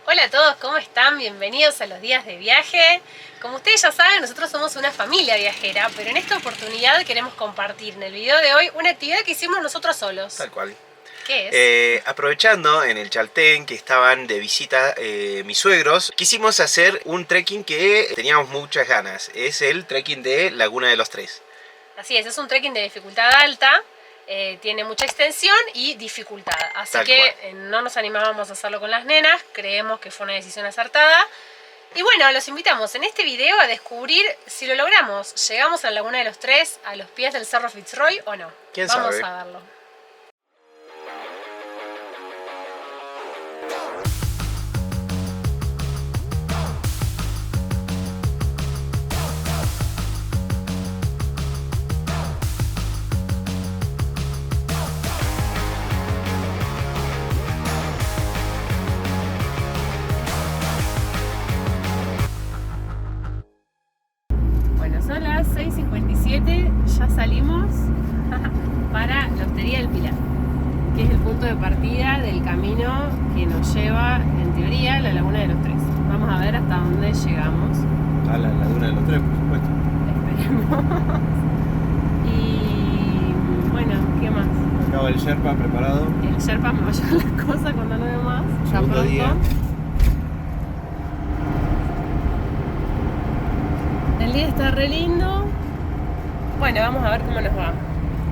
Hola a todos, ¿cómo están? Bienvenidos a los días de viaje. Como ustedes ya saben, nosotros somos una familia viajera, pero en esta oportunidad queremos compartir en el video de hoy una actividad que hicimos nosotros solos. Tal cual. ¿Qué es? Aprovechando en el Chaltén que estaban de visita mis suegros, quisimos hacer un trekking que teníamos muchas ganas. Es el trekking de Laguna de los Tres. Así es un trekking de dificultad alta. Tiene mucha extensión y dificultad, así Tal que cual. no nos animábamos a hacerlo con las nenas, creemos que fue una decisión acertada. Y bueno, los invitamos en este video a descubrir si lo logramos. ¿Llegamos a la Laguna de los Tres, a los pies del Cerro Fitzroy o no? ¿Quién Vamos sabe? a verlo. Bueno, son las 6:57, ya salimos para la Hostería del Pilar, que es el punto de partida del camino que nos lleva, en teoría, a la Laguna de los Tres. Vamos a ver hasta dónde llegamos. A la Laguna de los Tres, por supuesto. Esperemos. Y bueno, ¿qué más? Acaba el Sherpa preparado. El Sherpa me va a llevar las cosas cuando no veo más. Ya Segundo pronto. día. El día está re lindo. Bueno, vamos a ver cómo nos va.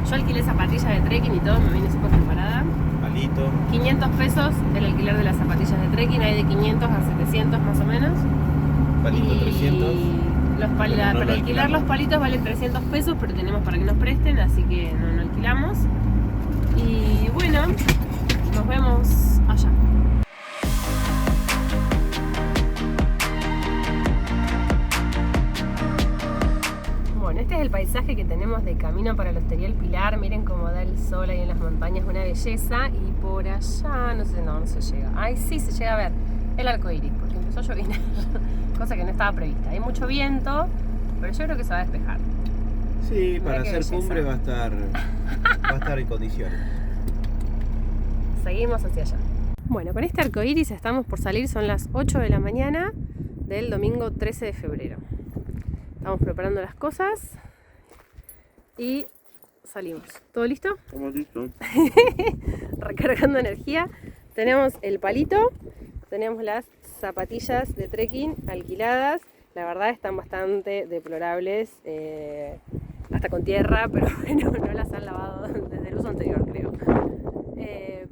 Yo alquilé zapatillas de trekking y todo, me vine súper preparada. Palito. 500 pesos el alquiler de las zapatillas de trekking, hay de 500 a 700 más o menos. Palito Y 300. Los Pero no para lo alquilar alquilamos. los palitos vale 300 pesos, pero tenemos para que nos presten, así que no alquilamos. Y bueno, nos vemos allá. Bueno, este es el paisaje que tenemos de camino para la Hostería del Pilar. Miren cómo da el sol ahí en las montañas, una belleza. Y por allá, no sé, no se llega. Ay, sí, se llega a ver el arco iris, porque empezó a llover. Cosa que no estaba prevista. Hay mucho viento, pero yo creo que se va a despejar. Sí, Mirá para qué hacer belleza. cumbre va a estar en condiciones. Seguimos hacia allá. Bueno, con este arco iris estamos por salir, son las 8 de la mañana del domingo 13 de febrero. Estamos preparando las cosas y salimos. ¿Todo listo? Estamos listos. Recargando energía. Tenemos el palito, tenemos las zapatillas de trekking alquiladas. La verdad están bastante deplorables, hasta con tierra, pero bueno, no las han lavado desde el uso anterior, creo.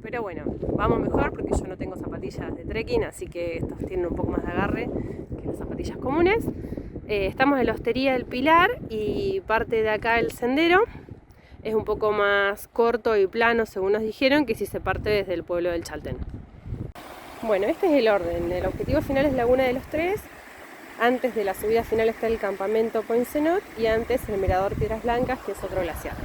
Pero bueno, vamos mejor porque yo no tengo zapatillas de trekking, así que estos tienen un poco más de agarre que las zapatillas comunes. Estamos en la Hostería del Pilar y parte de acá el sendero es un poco más corto y plano, según nos dijeron, que si se parte desde el pueblo del Chaltén. Bueno, este es el orden. El objetivo final es Laguna de los Tres. Antes de la subida final está el campamento Poincenot y antes el mirador Piedras Blancas, que es otro glaciar.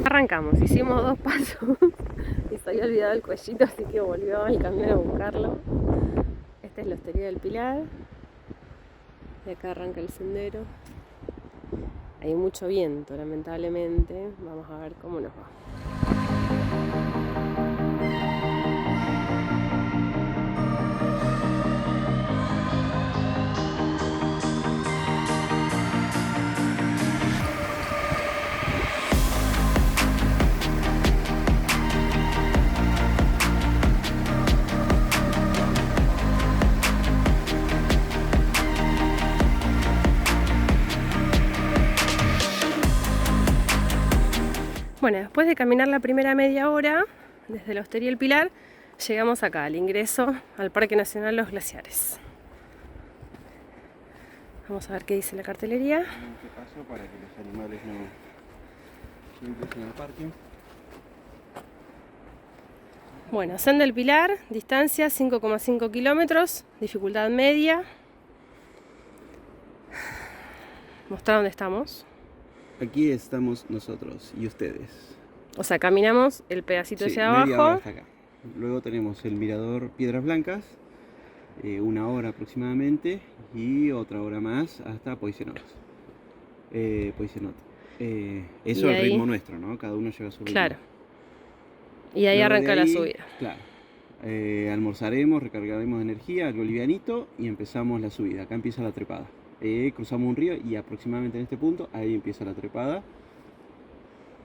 Arrancamos, hicimos 2 pasos y se había olvidado el cuellito, así que volvió al camino a buscarlo. Esta es la Hostería del Pilar y acá arranca el sendero. Hay mucho viento, lamentablemente. Vamos a ver cómo nos va. Bueno, después de caminar la primera media hora, desde la Hostería del Pilar, llegamos acá, al ingreso al Parque Nacional Los Glaciares. Vamos a ver qué dice la cartelería. ¿Qué pasó para que los animales no ingresen al parque? Bueno, Senda del Pilar, distancia 5,5 kilómetros, dificultad media. Mostrar dónde estamos. Aquí estamos nosotros y ustedes. O sea, caminamos el pedacito hacia media hora abajo. hasta acá. Luego tenemos el mirador Piedras Blancas, 1 hora aproximadamente, y otra hora más hasta Poincenot. Eso Y al ahí, ritmo nuestro, ¿no? Cada uno lleva su ritmo. claro. Y ahí Luego arranca de ahí, la subida. Claro. Almorzaremos, recargaremos energía, algo livianito y empezamos la subida. Acá empieza la trepada. Cruzamos un río y aproximadamente en este punto, ahí empieza la trepada.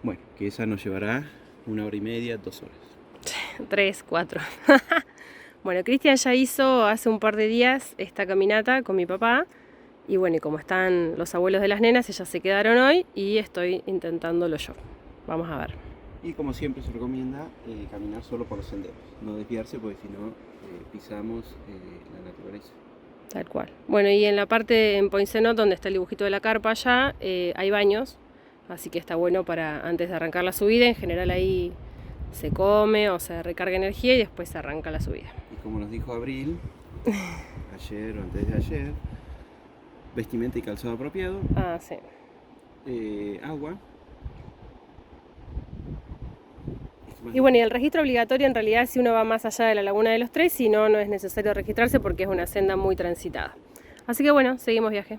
Bueno, que esa nos llevará 1 hora y media, 2 horas. 3, 4. Bueno, Cristian ya hizo hace un par de días esta caminata con mi papá. Y bueno, y como están los abuelos de las nenas, ellas se quedaron hoy y estoy intentándolo yo. Vamos a ver. Y como siempre se recomienda caminar solo por los senderos, no desviarse porque si no pisamos la naturaleza. Tal cual. Bueno, y en la parte en Poincenot, donde está el dibujito de la carpa allá, hay baños, así que está bueno para antes de arrancar la subida. En general ahí se come o se recarga energía y después se arranca la subida. Y como nos dijo Abril, ayer o antes de ayer, vestimenta y calzado apropiado, Ah, sí. agua. Y bueno, y el registro obligatorio en realidad si uno va más allá de la Laguna de los Tres, si no, no es necesario registrarse porque es una senda muy transitada. Así que bueno, seguimos viaje.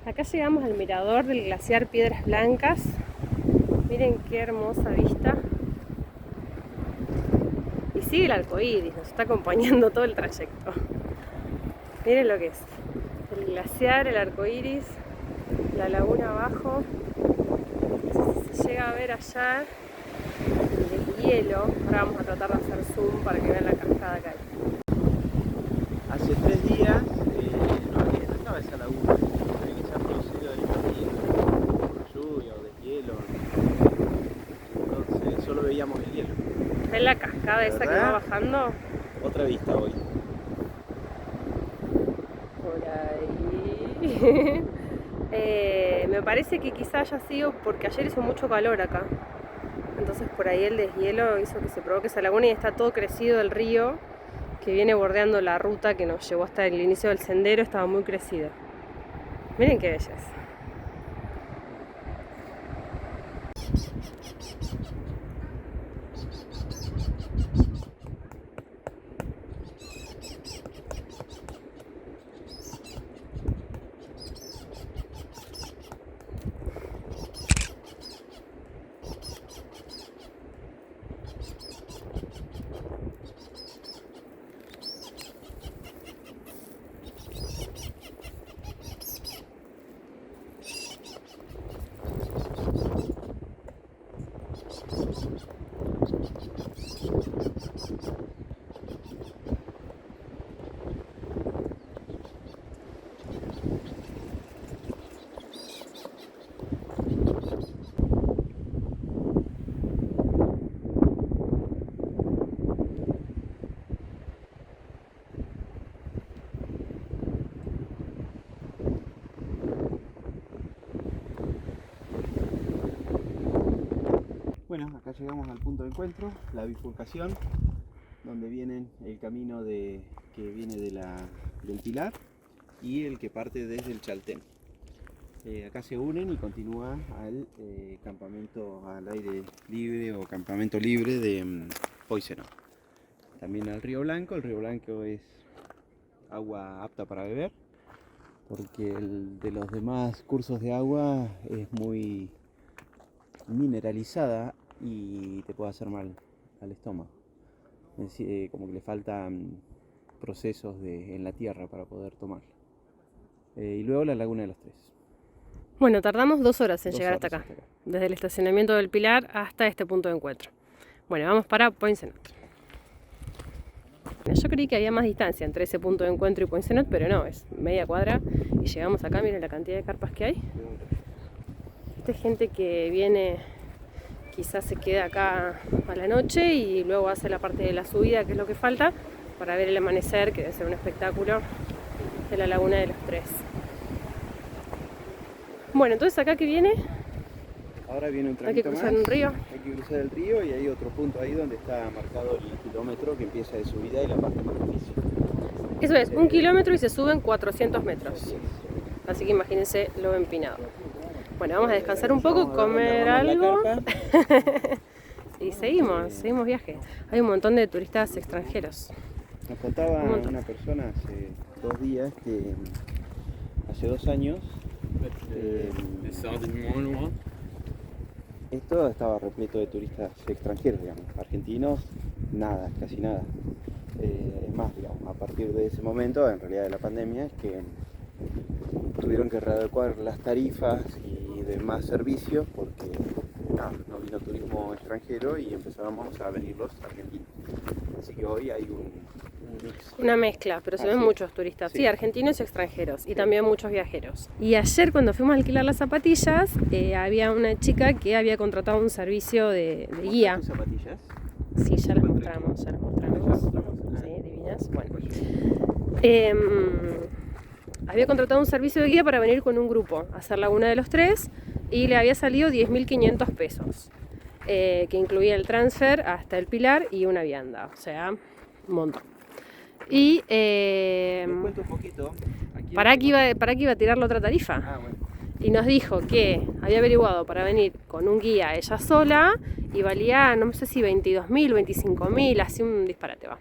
Acá llegamos al mirador del glaciar Piedras Blancas. Miren qué hermosa vista. Y sigue el arco iris, nos está acompañando todo el trayecto. Miren lo que es. El glaciar, el arco iris, la laguna abajo. No sé si se llega a ver allá el hielo. Ahora vamos a tratar de hacer zoom para que vean la cascada que hay. Hace 3 días no estaba esa laguna, tenía que ser producido del día, por lluvia o de hielo. Entonces solo veíamos el hielo. ¿Ven la cascada esa que va bajando? Otra vista hoy. Por ahí. Me parece que quizá haya sido porque ayer hizo mucho calor acá. Entonces por ahí el deshielo hizo que se provoque esa laguna y está todo crecido el río que viene bordeando la ruta que nos llevó hasta el inicio del sendero. Estaba muy crecido. Miren qué belleza. Bueno, acá llegamos al punto de encuentro, la bifurcación, donde vienen el camino que viene del Pilar y el que parte desde el Chaltén. Acá se unen y continúa al campamento al aire libre o campamento libre de Poincenot. También al Río Blanco. El Río Blanco es agua apta para beber, porque el de los demás cursos de agua es muy mineralizada y te puede hacer mal al estómago. Es decir, como que le faltan procesos en la tierra para poder tomar. Y luego la Laguna de los Tres. Bueno, tardamos 2 horas en llegar hasta acá, desde el estacionamiento del Pilar hasta este punto de encuentro. Bueno, vamos para Poincenot. Yo creí que había más distancia entre ese punto de encuentro y Poincenot, pero no, es media cuadra y llegamos acá. Miren la cantidad de carpas que hay. Esta es gente que viene, quizás se queda acá a la noche y luego hace la parte de la subida, que es lo que falta, para ver el amanecer, que debe ser un espectáculo, de la Laguna de los Tres. Bueno, entonces acá que viene, ahora viene un hay que tramo cruzar más, un río. hay que cruzar el río y hay otro punto ahí donde está marcado el kilómetro que empieza de subida y la parte más difícil. Eso es, 1 kilómetro y se suben 400 metros. Así que imagínense lo empinado. Bueno, vamos a descansar un poco, comer algo y seguimos viaje. Hay un montón de turistas extranjeros. Nos contaba una persona hace 2 días que hace 2 años esto estaba repleto de turistas extranjeros, digamos, argentinos, nada, casi nada. Es más, digamos, a partir de ese momento, en realidad de la pandemia, es que tuvieron que readecuar las tarifas y demás servicios porque no vino turismo extranjero y empezamos a venir los argentinos. Así que hoy hay un mix. Una mezcla, pero se ven muchos turistas, sí, argentinos y extranjeros, y también muchos viajeros. Y ayer cuando fuimos a alquilar las zapatillas, había una chica que había contratado un servicio de guía. ¿Tus zapatillas? Sí, ya las mostramos. Sí, divinas. Bueno. Había contratado un servicio de guía para venir con un grupo a hacer Laguna de los Tres y le había salido 10.500 pesos, que incluía el transfer hasta el Pilar y una vianda, o sea, un montón. Y Les cuento un poquito. ¿para qué iba a tirar la otra tarifa? Bueno. Y nos dijo que había averiguado para venir con un guía ella sola y valía, no sé si 22.000, 25.000, así un disparate va.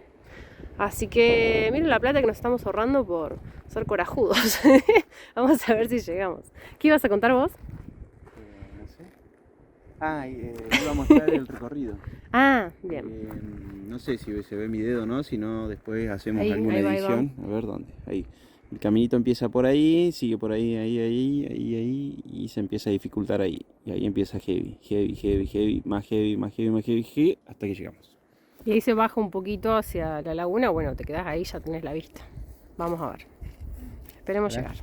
Así que miren la plata que nos estamos ahorrando por ser corajudos. Vamos a ver si llegamos. ¿Qué ibas a contar vos? No sé. Iba a mostrar el recorrido. Ah, bien. No sé si se ve mi dedo o no, si no después hacemos Ahí, alguna ahí va, edición. A ver dónde. Ahí. El caminito empieza por ahí, sigue por ahí, ahí, y se empieza a dificultar ahí. Y ahí empieza heavy, más heavy, hasta que llegamos. Y ahí se baja un poquito hacia la laguna. Bueno, te quedás ahí, ya tenés la vista. Vamos a ver. Esperemos llegar.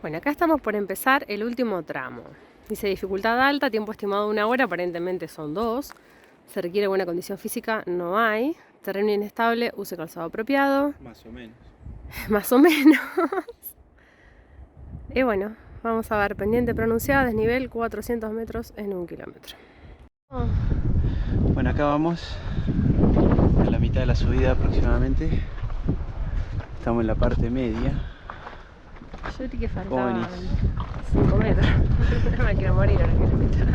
Bueno, acá estamos por empezar el último tramo. Dice dificultad alta, tiempo estimado 1 hora, aparentemente son 2. Se requiere buena condición física, no hay. Terreno inestable, use calzado apropiado. Más o menos. Más o menos. Y bueno, vamos a ver, pendiente pronunciada, desnivel 400 metros en 1 kilómetro. Bueno, acá vamos a la mitad de la subida aproximadamente. Estamos en la parte media. Yo dije que faltaban 5 metros. No me quiero morir ahora que lo escucho.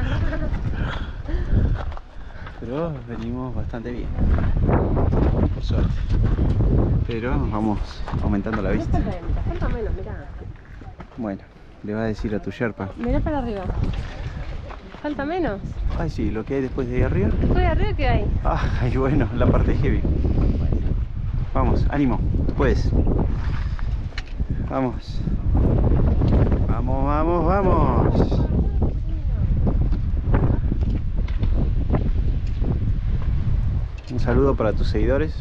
Pero venimos bastante bien, por suerte. Pero vamos aumentando la vista. Falta menos, mirá. Bueno, le vas a decir a tu Sherpa. Mirá para arriba. Falta menos. Ay, sí, lo que hay después de ahí arriba. ¿Después de arriba qué hay? Ay, bueno, la parte heavy. Vamos, ánimo, tú puedes. Vamos. Vamos. Un saludo para tus seguidores.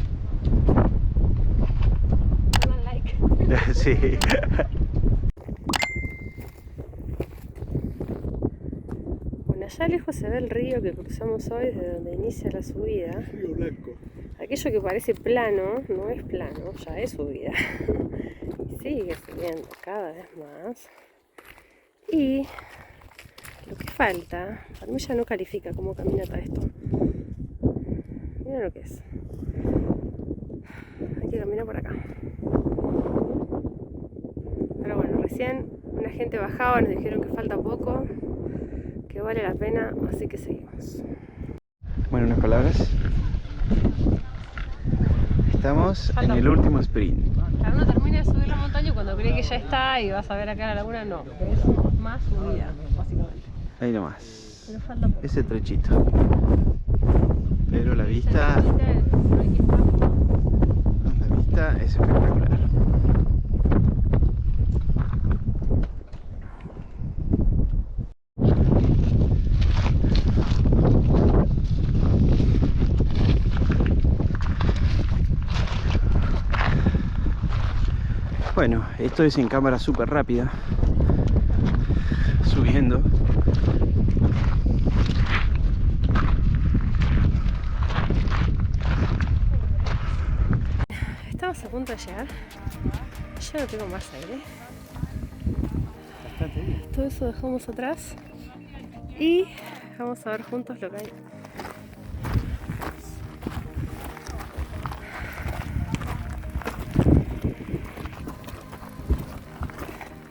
Pongan like. Sí. Bueno, allá lejos se ve el río que cruzamos hoy desde donde inicia la subida. Río Blanco. Aquello que parece plano, no es plano, ya es subida. Y sigue subiendo cada vez más. Y lo que falta, para mí ya no califica como caminata esto. Mira lo que es. Hay que caminar por acá. Pero bueno, recién una gente bajaba, nos dijeron que falta poco, que vale la pena, así que seguimos. Bueno, unas palabras. Estamos en el último sprint. Cada uno termina de subir la montaña cuando cree que ya está y vas a ver acá la laguna, no, es más subida, básicamente. Ahí nomás. Pero falta poco. Ese trechito. Pero la vista es espectacular. Bueno, esto es en cámara súper rápida, subiendo. punto de llegar. Ya no tengo más aire. Bastante bien. Todo eso dejamos atrás y vamos a ver juntos lo que hay.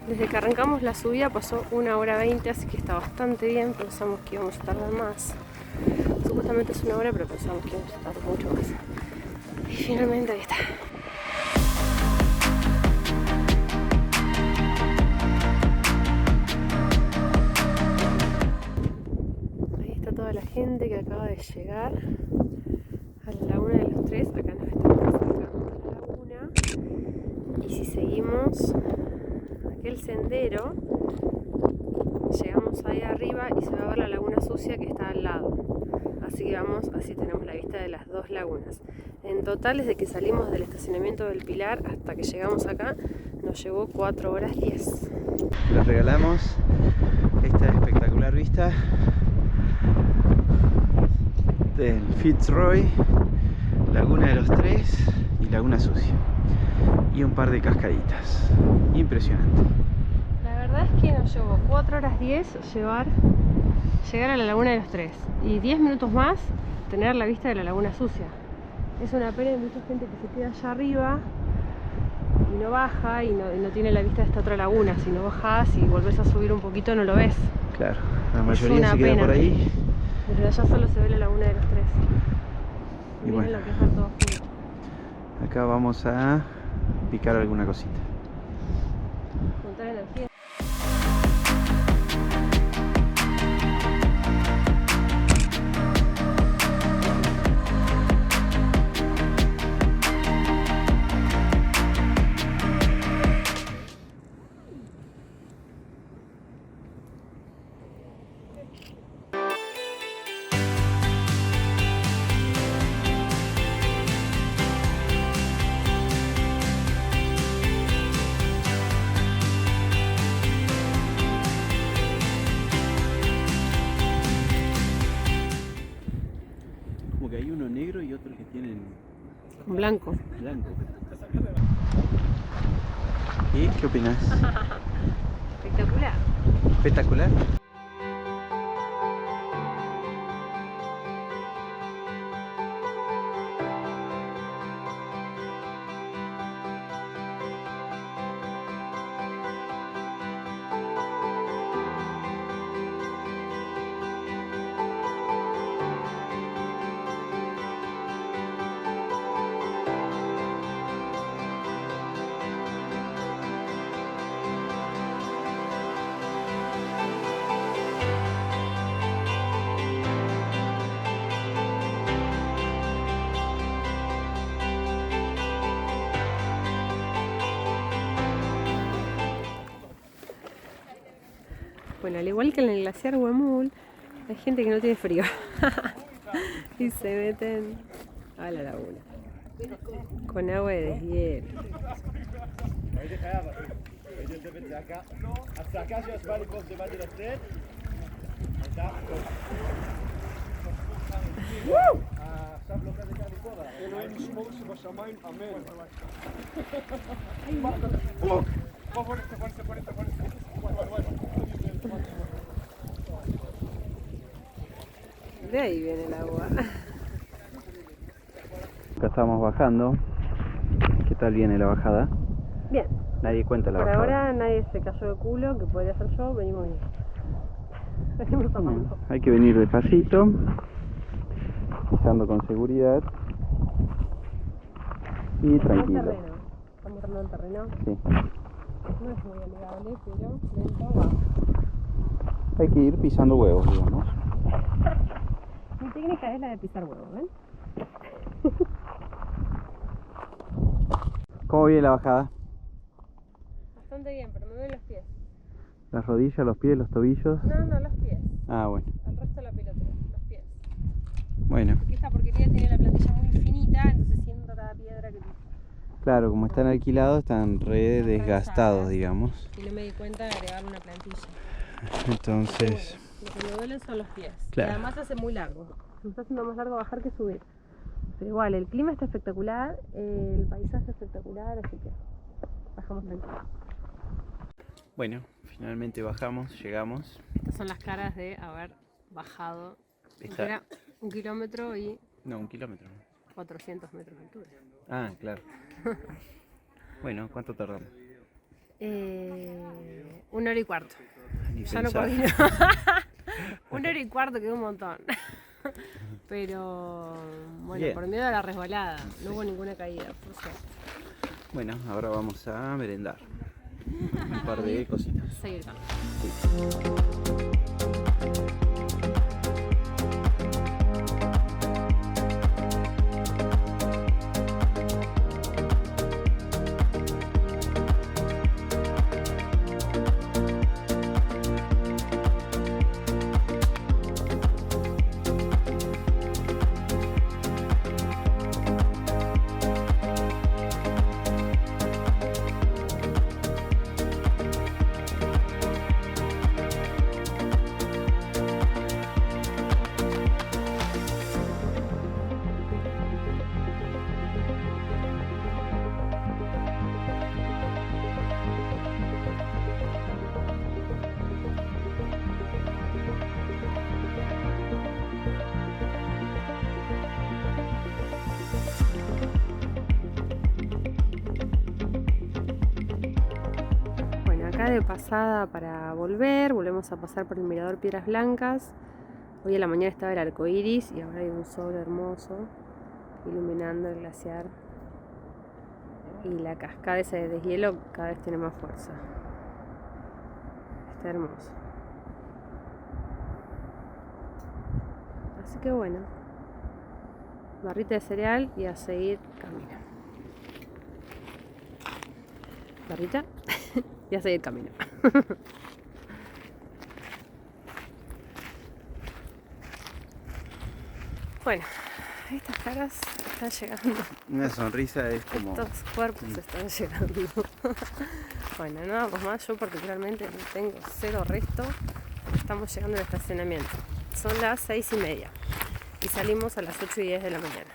Desde que arrancamos la subida pasó 1 hora 20, así que está bastante bien. Pensamos que íbamos a tardar más. Supuestamente es 1 hora, pero pensamos que íbamos a tardar mucho más. Y finalmente ahí está. Ahí está toda la gente que acaba de llegar a la Laguna de los Tres. Acá nos estamos acercando a la laguna. Y si seguimos aquel sendero, llegamos ahí arriba y se va a ver la laguna sucia que está al lado. Así que vamos, así tenemos la vista de las dos lagunas. En total, desde que salimos del estacionamiento del Pilar hasta que llegamos acá, nos llevó 4 horas 10. Les regalamos esta espectacular vista del Fitzroy, Laguna de los Tres y Laguna Sucia. Y un par de cascaditas. Impresionante. La verdad es que nos llevó 4 horas 10 llegar a la Laguna de los Tres. Y 10 minutos más tener la vista de la Laguna Sucia. Es una pena, hay mucha gente que se queda allá arriba y no baja y no tiene la vista de esta otra laguna. Si no bajás y volvés a subir un poquito no lo ves. Claro, la mayoría se queda por ahí. Desde allá solo se ve la Laguna de los Tres. Y Miren bueno, lo que es ver todo junto. acá vamos a picar alguna cosita. Juntar energía. Como que hay uno negro y otro que tienen Un blanco. blanco. ¿Y qué opinas? Espectacular. ¿Espectacular? Bueno, al igual que en el glaciar Huemul, hay gente que no tiene frío y se meten a la laguna con agua de deshielo. De ahí viene el agua. Acá estamos bajando. ¿Qué tal viene la bajada? Bien, Nadie cuenta la por bajada. ahora nadie se cayó de culo, que podría ser yo, venimos bien. Venimos tomando. Hay que venir despacito, pisando con seguridad y tranquilo. Terreno. Estamos entrando en terreno. Sí. No es muy amigable, pero lento va. Hay que ir pisando huevos, digamos. Mi técnica es la de pisar huevos, ¿ven? ¿Cómo viene la bajada? Bastante bien, pero me duelen los pies. Las rodillas, los pies, los tobillos. No, los pies. Ah, bueno. El resto de la pelota, los pies. Bueno, Porque esta porquería tiene la plantilla muy finita, entonces siento cada piedra que claro, como están alquilados, están re desgastados, digamos. y no me di cuenta de agregar una plantilla. Entonces, Lo que me duelen son los pies. Claro. Y además hace muy largo. Me está haciendo más largo bajar que subir. Pero igual, el clima está espectacular, el paisaje espectacular, así que bajamos tranquilo. Bueno, finalmente bajamos, llegamos. Estas son las caras de haber bajado. Era 1 kilómetro y... No, 1 kilómetro. 400 metros de altura. Ah, claro. Bueno, ¿cuánto tardamos? 1 hora y cuarto. Ni Ya no pensar. coordino. 1 hora y cuarto quedó un montón. Pero bueno, Bien. por miedo a la resbalada, no hubo ninguna caída, por suerte. Bueno, ahora vamos a merendar. Un par de cositas. Seguir con. Acá de pasada para volvemos a pasar por el mirador Piedras Blancas. Hoy a la mañana estaba el arco iris y ahora hay un sol hermoso iluminando el glaciar. Y la cascada esa de deshielo cada vez tiene más fuerza. Está hermoso. Así que bueno, barrita de cereal y a seguir camino. Barrita y a seguir camino. Bueno, estas caras están llegando. Una sonrisa es como... Estos cuerpos están llegando. Bueno, no vamos más. Yo particularmente no tengo cero resto. Estamos llegando al estacionamiento. Son las 6:30 y salimos a las 8:10 de la mañana.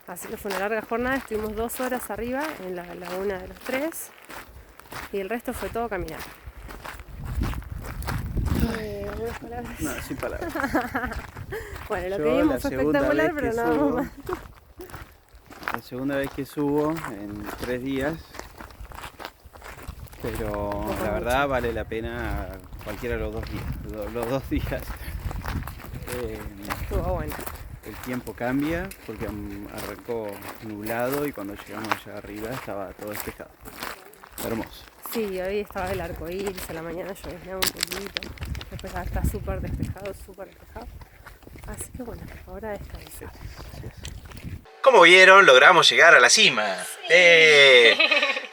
Así que fue una larga jornada. Estuvimos 2 horas arriba en la laguna de los Tres y el resto fue todo caminar. ¿Algunas palabras? No, sin palabras. Bueno, lo Yo que vimos la fue segunda espectacular, vez pero que no vamos subo- más. La segunda vez que subo en 3 días, pero la verdad vale la pena cualquiera de los 2 días. Los 2 días. Estuvo bueno. El tiempo cambia porque arrancó nublado y cuando llegamos allá arriba estaba todo despejado. Hermoso. Sí, hoy estaba el arco iris, a la mañana lloviznaba un poquito. Después ya está súper despejado, Así que bueno, ahora a descansar. Como vieron, logramos llegar a la cima.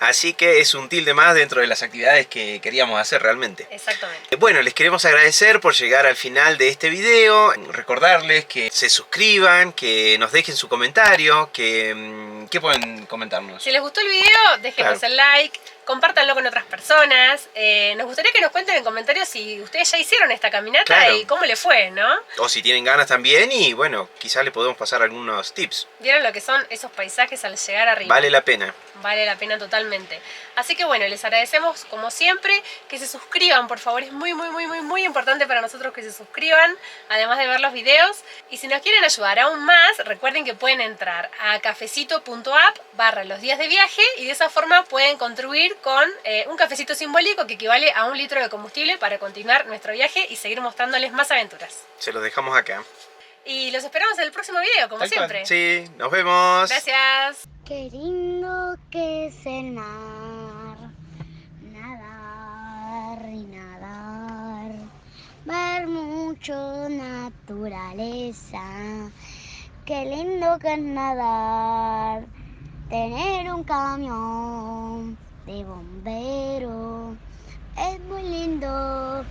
Así que es un tilde más dentro de las actividades que queríamos hacer realmente. Exactamente. Bueno, les queremos agradecer por llegar al final de este video. Recordarles que se suscriban, que nos dejen su comentario, ¿qué pueden comentarnos? Si les gustó el video, déjenos el like, compártanlo con otras personas. Nos gustaría que nos cuenten en comentarios si ustedes ya hicieron esta caminata Claro. y cómo les fue, ¿no? O si tienen ganas también y bueno, quizás les podemos pasar algunos tips. ¿Vieron lo que son esos paisajes al llegar arriba? Vale la pena. Vale la pena totalmente. Así que bueno, les agradecemos como siempre que se suscriban, por favor. Es muy importante para nosotros que se suscriban, además de ver los videos. Y si nos quieren ayudar aún más, recuerden que pueden entrar a cafecito.app/los días de viaje y de esa forma pueden contribuir con un cafecito simbólico que equivale a 1 litro de combustible para continuar nuestro viaje y seguir mostrándoles más aventuras. Se los dejamos acá. Y los esperamos en el próximo video, como Tal cual. siempre. Sí, nos vemos. Gracias. Qué lindo que es el mar, nadar y nadar, ver mucho naturaleza. Qué lindo que es nadar, tener un camión de bombero, es muy lindo.